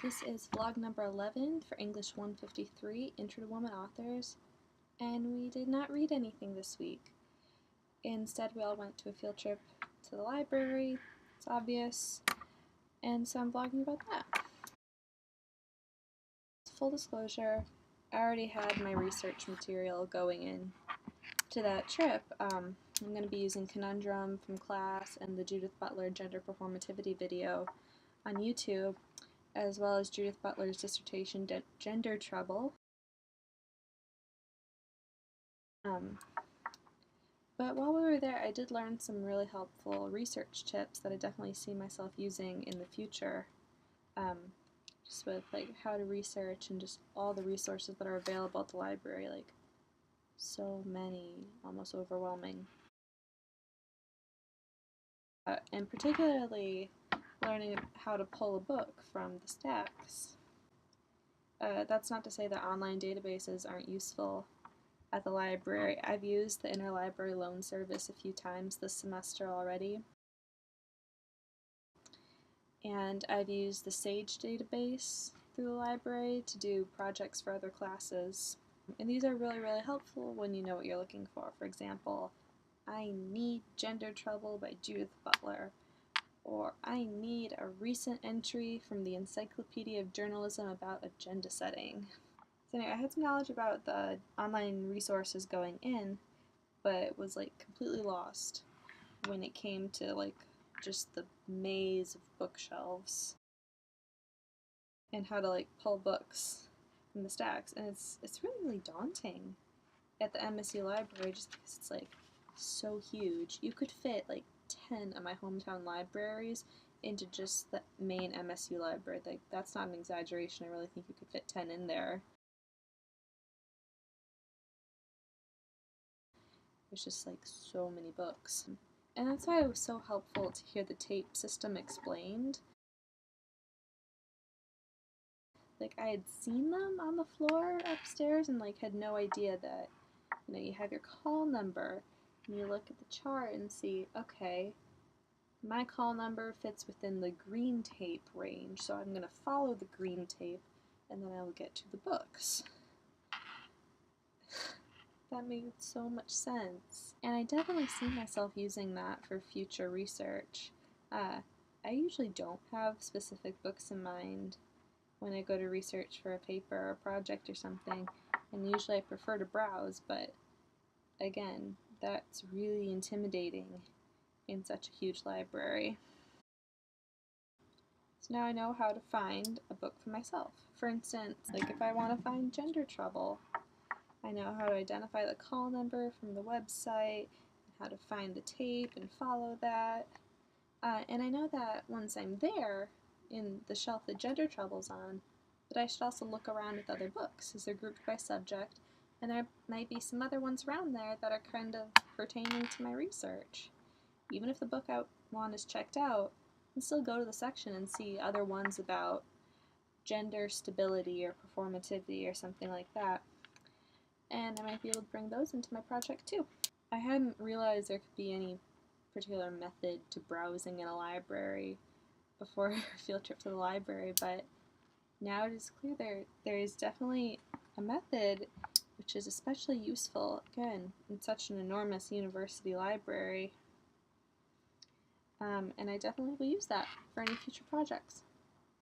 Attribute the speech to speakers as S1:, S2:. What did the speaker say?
S1: This is vlog number 11 for English 153, Intro to Women Authors, and we did not read anything this week. Instead, we all went to a field trip to the library, it's obvious, and so I'm vlogging about that. Full disclosure, I already had my research material going in to that trip. I'm going to be using Conundrum from class and the Judith Butler Gender Performativity video on YouTube, as well as Judith Butler's dissertation, Gender Trouble. But while we were there, I did learn some really helpful research tips that I definitely see myself using in the future, just with like how to research and just all the resources that are available at the library, like so many, almost overwhelming. And particularly learning how to pull a book from the stacks. That's not to say that online databases aren't useful at the library. I've used the interlibrary loan service a few times this semester already. And I've used the SAGE database through the library to do projects for other classes. And these are really, really helpful when you know what you're looking for. For example, I need Gender Trouble by Judith Butler, or I need a recent entry from the Encyclopedia of Journalism about agenda setting. So anyway, I had some knowledge about the online resources going in, but was like completely lost when it came to like just the maze of bookshelves and how to like pull books from the stacks. And it's really, really daunting at the MSU library just because it's like so huge. You could fit like 10 of my hometown libraries into just the main MSU library. Like, that's not an exaggeration. I really think you could fit 10 in there. There's just like so many books. And that's why it was so helpful to hear the tape system explained. Like, I had seen them on the floor upstairs and like had no idea that, you know, you have your call number and you look at the chart and see, okay, my call number fits within the green tape range, so I'm going to follow the green tape and then I will get to the books. That made so much sense. And I definitely see myself using that for future research. I usually don't have specific books in mind when I go to research for a paper or a project or something, and usually I prefer to browse, but again, that's really intimidating in such a huge library. So now I know how to find a book for myself. For instance, like if I want to find Gender Trouble, I know how to identify the call number from the website, how to find the tape and follow that. And I know that once I'm there, in the shelf that Gender Trouble's on, that I should also look around with other books, as they're grouped by subject, and there might be some other ones around there that are kind of pertaining to my research. Even if the book I want is checked out, I can still go to the section and see other ones about gender stability or performativity or something like that. And I might be able to bring those into my project too. I hadn't realized there could be any particular method to browsing in a library before a field trip to the library, but now it is clear there is definitely a method which is especially useful, again, in such an enormous university library. And I definitely will use that for any future projects.